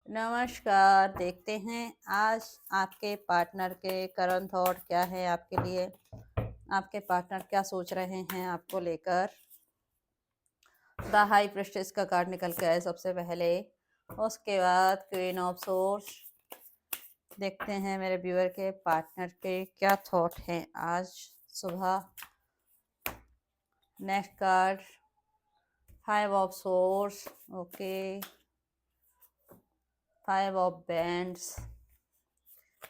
नमस्कार। देखते हैं आज आपके पार्टनर के करंट थॉट क्या है आपके लिए। आपके पार्टनर क्या सोच रहे हैं आपको लेकर। द हाई प्रेस्टिज का कार्ड निकल के आए सबसे पहले। उसके बाद क्वीन ऑफ सोर्स। देखते हैं मेरे व्यूअर के पार्टनर के क्या थॉट हैं आज सुबह। Next card five of source. Okay, five of bands.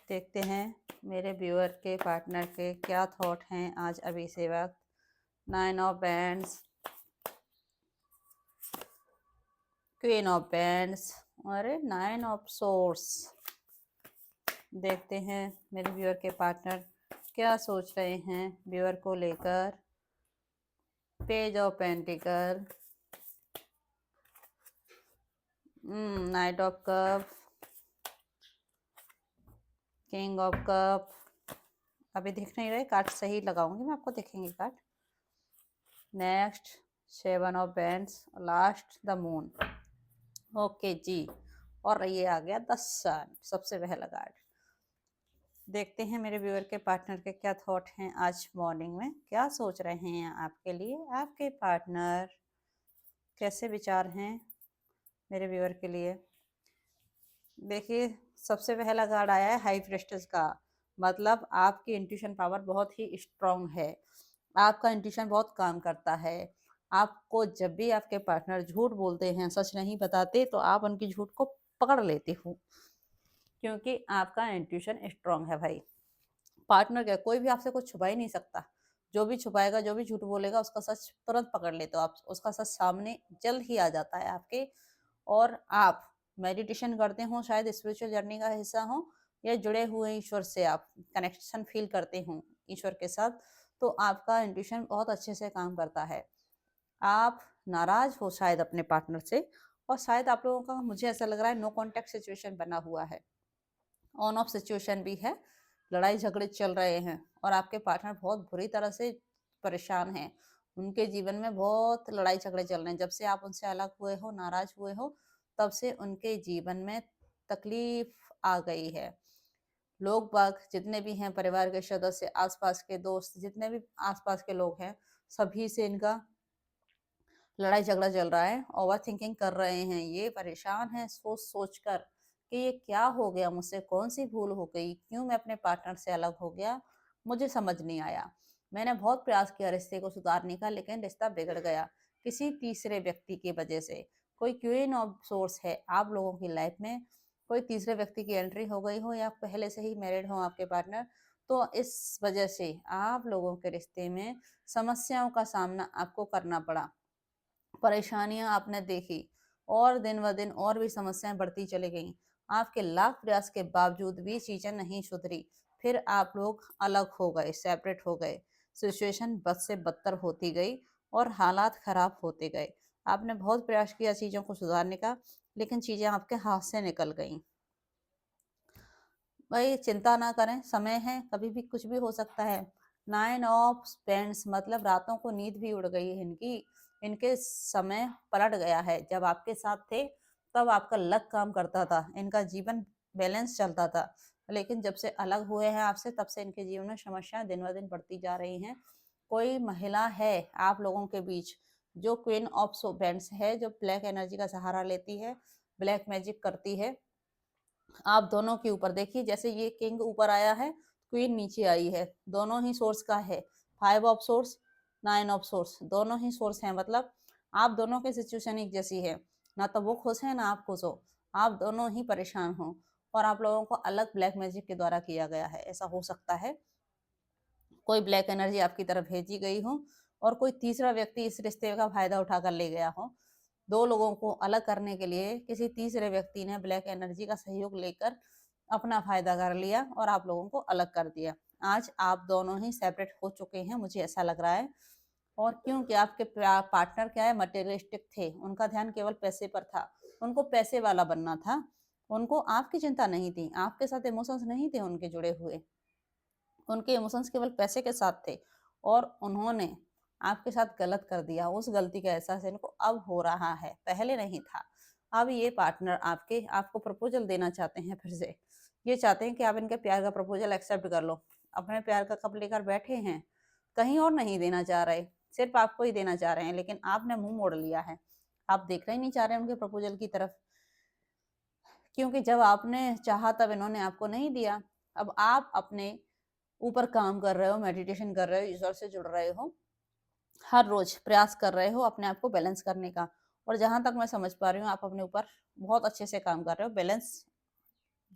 देखते हैं मेरे व्यूअर के पार्टनर के क्या थॉट हैं आज अभी से वक्त। Nine of bands, queen of bands और नाइन ऑफ सोर्स। देखते हैं मेरे व्यूअर के पार्टनर क्या सोच रहे हैं व्यूअर को लेकर। Page of pentacle, night of cup, king of cup. अभी दिख नहीं रहे कार्ड, सही लगाऊंगी मैं आपको दिखेंगे card. Next seven of wands, last the moon. Okay ji, और ये आ गया द सन सबसे पहला कार्ड। देखते हैं मेरे व्यूअर के पार्टनर के क्या थॉट हैं आज मॉर्निंग में, क्या सोच रहे हैं आपके लिए आपके पार्टनर, कैसे विचार हैं मेरे व्यूअर के लिए। देखिए सबसे पहला कार्ड आया है हाई प्रेस्टिज का, मतलब आपकी इंट्यूशन पावर बहुत ही स्ट्रांग है। आपका इंट्यूशन बहुत काम करता है। आपको जब भी आपके पार्टनर झूठ बोलते हैं, सच नहीं बताते, तो आप उनकी झूठ को पकड़ लेते हो, क्योंकि आपका इंट्यूशन स्ट्रांग है भाई। पार्टनर क्या, कोई भी आपसे कुछ छुपा ही नहीं सकता। जो भी छुपाएगा, जो भी झूठ बोलेगा, उसका सच तुरंत पकड़ लेते हो आप, उसका सच सामने जल्द ही आ जाता है आपके। और आप मेडिटेशन करते हो, शायद स्पिरिचुअल जर्नी का हिस्सा हो, या जुड़े हुए ईश्वर से आप कनेक्शन फील करते हो ईश्वर के साथ, तो आपका इंट्यूशन बहुत अच्छे से काम करता है। आप नाराज हो शायद अपने पार्टनर से, और शायद आप लोगों का, मुझे ऐसा लग रहा है, नो कॉन्टेक्ट सिचुएशन बना हुआ है, ऑन ऑफ सिचुएशन भी है, लड़ाई झगड़े चल रहे हैं, और आपके पार्टनर बहुत बुरी तरह से परेशान हैं। उनके जीवन में बहुत लड़ाई झगड़े चल रहे हैं, जब से आप उनसे अलग हुए हो, नाराज हुए हो, तब से उनके जीवन में तकलीफ आ गई है। लोग बाग जितने भी हैं, परिवार के सदस्य, आसपास के दोस्त, जितने भी आसपास के लोग हैं, सभी से इनका लड़ाई झगड़ा चल रहा है, ओवर थिंकिंग कर रहे हैं, ये परेशान है सोच सोच कर कि ये क्या हो गया मुझसे, कौन सी भूल हो गई, क्यों मैं अपने पार्टनर से अलग हो गया, मुझे समझ नहीं आया। मैंने बहुत प्रयास किया रिश्ते को सुधारने का, लेकिन रिश्ता बिगड़ गया किसी तीसरे व्यक्ति की वजह से। कोई क्वीन ऑफ सोर्स है आप लोगों की लाइफ में, कोई तीसरे व्यक्ति की एंट्री हो गई हो, या पहले से ही मैरिड हो आपके पार्टनर, तो इस वजह से आप लोगों के रिश्ते में समस्याओं का सामना आपको करना पड़ा, परेशानियां आपने देखी, और दिन ब दिन और भी समस्याएं बढ़ती चली गईं। आपके लाख प्रयास के बावजूद भी चीजें नहीं सुधरी, फिर आप लोग अलग हो गए, सेपरेट हो गए। सिचुएशन बद से बदतर होती गई और हालात खराब होते गए। आपने बहुत प्रयास किया चीजों को सुधारने का, लेकिन चीजें आपके हाथ से निकल गईं। भाई चिंता ना करें, समय है, कभी भी कुछ भी हो सकता है। नाइन ऑफ पेंट्स मतलब रातों को नींद भी उड़ गई है इनकी। इनके समय पलट गया है। जब आपके साथ थे तब आपका लक काम करता था, इनका जीवन बैलेंस चलता था, लेकिन जब से अलग हुए हैं आपसे, तब से इनके जीवन में समस्याएं दिन ब दिन बढ़ती जा रही हैं। कोई महिला है आप लोगों के बीच जो क्वीन ऑफ पेंट्स है, जो ब्लैक एनर्जी का सहारा लेती है, ब्लैक मैजिक करती है आप दोनों के ऊपर। देखिए जैसे ये किंग ऊपर आया है, क्वीन नीचे आई है, दोनों ही सोर्स का है। Five of source, nine of source, दोनों ही सोर्स हैं, मतलब आप दोनों की सिचुएशन एक जैसी है, ना तो वो खुश है ना आप खुश हो, आप दोनों ही परेशान हो, और आप लोगों को अलग ब्लैक मैजिक के द्वारा किया गया है। ऐसा हो सकता है कोई ब्लैक एनर्जी आपकी तरफ भेजी गई हो, और कोई तीसरा व्यक्ति इस रिश्ते का फायदा उठाकर ले गया हो। दो लोगों को अलग करने के लिए किसी तीसरे व्यक्ति ने ब्लैक एनर्जी का सहयोग लेकर अपना फायदा कर लिया और आप लोगों को अलग कर दिया। आज आप दोनों ही सेपरेट हो चुके हैं, मुझे ऐसा लग रहा है। और क्योंकि आपके पार्टनर क्या है, मटेरियलिस्टिक थे, उनका ध्यान केवल पैसे पर था, उनको पैसे वाला बनना था, उनको आपकी चिंता नहीं थी, आपके साथ इमोशंस नहीं थे उनके जुड़े हुए, उनके इमोशंस केवल पैसे के साथ थे, और उन्होंने आपके साथ गलत कर दिया। उस गलती का एहसास इनको अब हो रहा है, पहले नहीं था। अब ये पार्टनर आपको प्रपोजल देना चाहते हैं फिर से। ये चाहते हैं कि आप इनके प्यार का प्रपोजल एक्सेप्ट कर लो। अपने प्यार का कप लेकर बैठे हैं, कहीं और नहीं देना चाह रहे, सिर्फ आपको ही देना चाह रहे हैं, लेकिन आपने मुंह मोड़ लिया है। आप देखना ही नहीं चाह रहे उनके प्रपोजल की तरफ, क्योंकि जब आपने चाहा तब इन्होंने आपको नहीं दिया। अब आप अपने ऊपर काम कर रहे हो, मेडिटेशन कर रहे हो, ईश्वर से जुड़ रहे हो, हर रोज प्रयास कर रहे हो अपने आप को बैलेंस करने का। और जहां तक मैं समझ पा रही हूँ, आप अपने ऊपर बहुत अच्छे से काम कर रहे हो। बैलेंस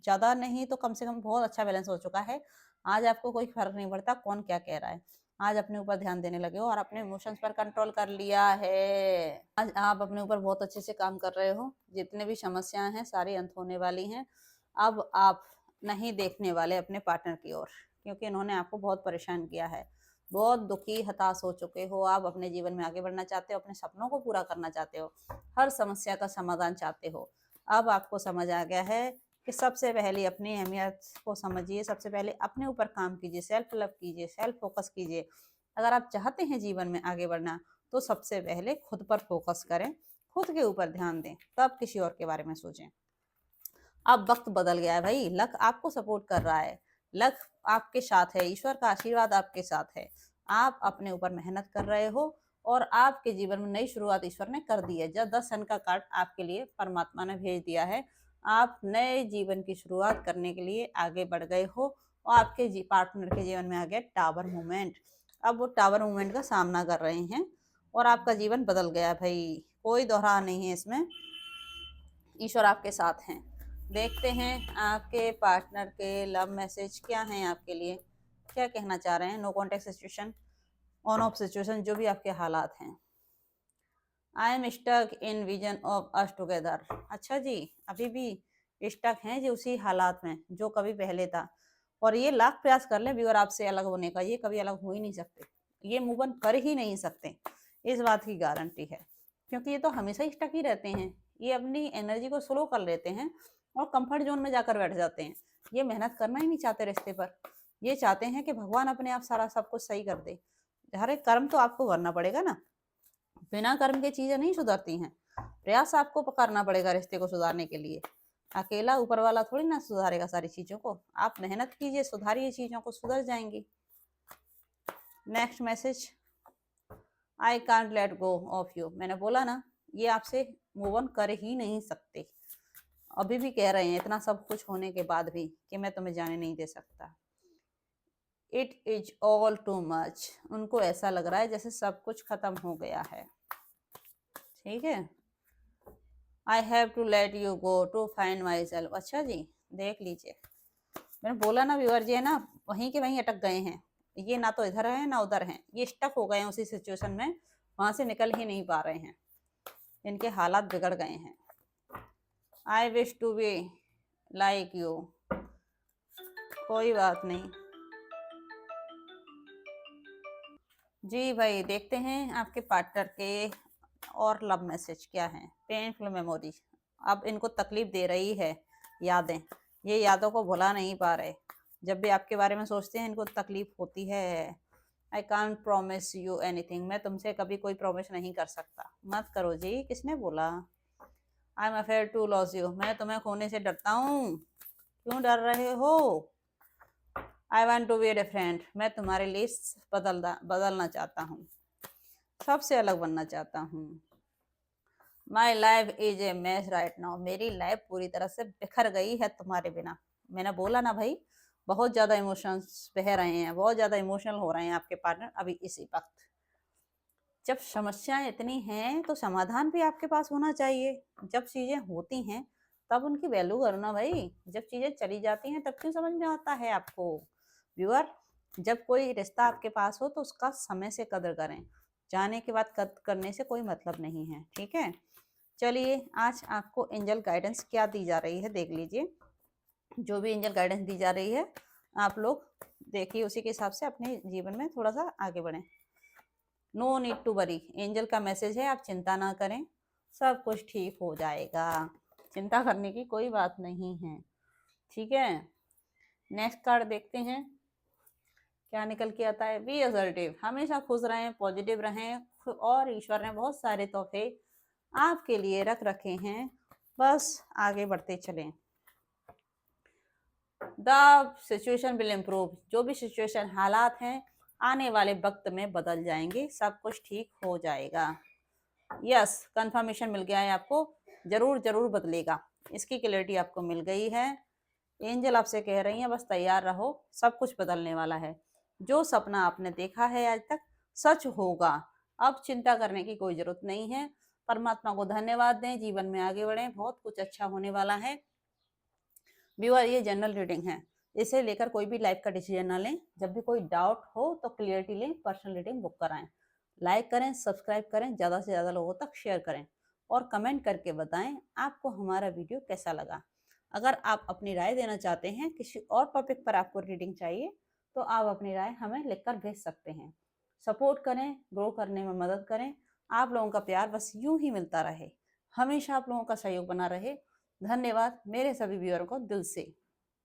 ज्यादा नहीं तो कम से कम बहुत अच्छा बैलेंस हो चुका है। आज आपको कोई फर्क नहीं पड़ता कौन क्या कह रहा है। आज अपने ऊपर ध्यान देने लगे हो और अपने इमोशंस पर कंट्रोल कर लिया है। आज आप अपने ऊपर बहुत अच्छे से काम कर रहे हो। जितने भी समस्याएं हैं सारी अंत होने वाली हैं। अब आप नहीं देखने वाले अपने पार्टनर की ओर, क्योंकि इन्होंने आपको बहुत परेशान किया है। बहुत दुखी हताश हो चुके हो। आप अपने जीवन में आगे बढ़ना चाहते हो, अपने सपनों को पूरा करना चाहते हो, हर समस्या का समाधान चाहते हो। अब आपको समझ आ गया है कि सबसे पहले अपनी अहमियत को समझिए, सबसे पहले अपने ऊपर काम कीजिए, सेल्फ लव कीजिए, सेल्फ फोकस कीजिए। अगर आप चाहते हैं जीवन में आगे बढ़ना तो सबसे पहले खुद पर फोकस करें, खुद के ऊपर ध्यान दें, तब किसी और के बारे में सोचें। अब वक्त बदल गया है भाई, लक आपको सपोर्ट कर रहा है, लक आपके साथ है, ईश्वर का आशीर्वाद आपके साथ है। आप अपने ऊपर मेहनत कर रहे हो और आपके जीवन में नई शुरुआत ईश्वर ने कर दी है। जब 10 सन का कार्ड आपके लिए परमात्मा ने भेज दिया है। आप नए जीवन की शुरुआत करने के लिए आगे बढ़ गए हो और आपके पार्टनर के जीवन में आ गया टावर मूवमेंट। अब वो टावर मूवमेंट का सामना कर रहे हैं और आपका जीवन बदल गया भाई, कोई दोहरा नहीं है इसमें। ईश्वर आपके साथ हैं। देखते हैं आपके पार्टनर के लव मैसेज क्या हैं आपके लिए, क्या कहना चाह रहे हैं। No contact situation, on off situation, जो भी आपके हालात हैं। I am stuck in vision of us together. अच्छा जी, अभी भी स्टक हैं जी उसी हालात में जो कभी पहले था। और ये लाख प्रयास कर ले व्यूअर आपसे अलग होने का, ये कभी अलग हो ही नहीं सकते, ये मूव ऑन कर ही नहीं सकते, इस बात की गारंटी है। क्योंकि ये तो हमेशा ही स्टक ही रहते हैं। ये अपनी एनर्जी को स्लो कर लेते हैं और कंफर्ट जोन में जाकर बैठ जाते हैं। ये मेहनत करना ही नहीं चाहते रिश्ते पर। ये चाहते हैं कि भगवान अपने आप सारा सब कुछ सही कर दे। हर एक कर्म तो आपको करना पड़ेगा ना, बिना कर्म के चीजें नहीं सुधरती हैं। प्रयास आपको करना पड़ेगा रिश्ते को सुधारने के लिए। अकेला ऊपर वाला थोड़ी ना सुधारेगा सारी चीजों को। आप मेहनत कीजिए, सुधारिए चीजों को, सुधर जाएंगी। Next message, I can't let go of you. मैंने बोला ना, ये आपसे मूव ऑन कर ही नहीं सकते। अभी भी कह रहे हैं इतना सब कुछ होने के बाद भी कि मैं तुम्हें जाने नहीं दे सकता। It is all too much. उनको ऐसा लग रहा है जैसे सब कुछ खत्म हो गया है। ठीक है, I have to let you go to find myself. अच्छा जी, देख लीजिए, मैंने बोला ना व्यूअर जी है ना, वहीं के वहीं अटक गए हैं। ये ना तो इधर है ना उधर है, ये स्टक हो गए हैं उसी सिचुएशन में, वहां से निकल ही नहीं पा रहे हैं। इनके हालात बिगड़ गए हैं। I wish to be like you. कोई बात नहीं जी भाई, देखते हैं आपके पार्टनर के और लव मैसेज क्या है। पेनफुल मेमोरी, अब इनको तकलीफ दे रही है यादें, ये यादों को भुला नहीं पा रहे। जब भी आपके बारे में सोचते हैं इनको तकलीफ होती है। I can't promise you anything. मैं तुमसे कभी कोई प्रॉमिस नहीं कर सकता। मत करो जी, किसने बोला। I am afraid to lose you. मैं तुम्हें खोने से डरता हूँ। क्यों डर रहे हो। I want to be different. मैं तुम्हारे लिए बदलना चाहता हूँ, सबसे अलग बनना चाहता हूँ। My life is a mess right now. मेरी लाइफ पूरी तरह से बिखर गई है तुम्हारे बिना। मैंने बोला ना भाई, बहुत ज़्यादा इमोशंस बह रहे हैं, बहुत ज़्यादा इमोशनल हो रहे हैं आपके पार्टनर अभी इसी वक्त। जब समस्याएं इतनी हैं तो समाधान भी आपके पास होना चाहिए। जब चीज़ें होती हैं तब उनकी वैल्यू करो ना भाई। जब चीज़ें चली जाती हैं तब क्यों समझ में आता है आपको। व्यूअर, जब कोई रिश्ता आपके पास हो तो उसका समय से कदर करें। जाने के बाद कदर करने से कोई मतलब नहीं है। ठीक है, चलिए आज आपको एंजल गाइडेंस क्या दी जा रही है देख लीजिए। जो भी एंजल गाइडेंस दी जा रही है आप लोग देखिए, उसी के हिसाब से अपने जीवन में थोड़ा सा आगे बढ़ें। No need to worry, angel का मैसेज है, आप चिंता ना करें, सब कुछ ठीक हो जाएगा। चिंता करने की कोई बात नहीं है। ठीक है, नेक्स्ट कार्ड देखते हैं क्या निकल के आता है। बी असर्टिव, हमेशा खुश रहें, पॉजिटिव रहें और ईश्वर ने बहुत सारे तोहफे आपके लिए रख रखे हैं बस आगे बढ़ते चलें। द सिचुएशन विल इम्प्रूव, जो भी सिचुएशन हालात हैं आने वाले वक्त में बदल जाएंगे, सब कुछ ठीक हो जाएगा। यस, कंफर्मेशन मिल गया है आपको, जरूर जरूर बदलेगा, इसकी क्लैरिटी आपको मिल गई है। एंजल आपसे कह रही हैं बस तैयार रहो, सब कुछ बदलने वाला है। जो सपना आपने देखा है आज तक सच होगा, अब चिंता करने की कोई जरूरत नहीं है। परमात्मा को धन्यवाद दें, जीवन में आगे बढ़ें, बहुत कुछ अच्छा होने वाला है। व्यूअर, ये जनरल रीडिंग है, इसे लेकर कोई भी लाइफ का डिसीजन ना लें। जब भी कोई डाउट हो तो क्लियरिटी लें, पर्सनल रीडिंग बुक कराएं। लाइक करें, सब्सक्राइब करें, ज़्यादा से ज़्यादा लोगों तक शेयर करें और कमेंट करके बताएं आपको हमारा वीडियो कैसा लगा। अगर आप अपनी राय देना चाहते हैं, किसी और टॉपिक पर आपको रीडिंग चाहिए, तो आप अपनी राय हमें लिखकर भेज सकते हैं। सपोर्ट करें, ग्रो करने में मदद करें। आप लोगों का प्यार बस यूं ही मिलता रहे, हमेशा आप लोगों का सहयोग बना रहे। धन्यवाद मेरे सभी व्यूअर को दिल से।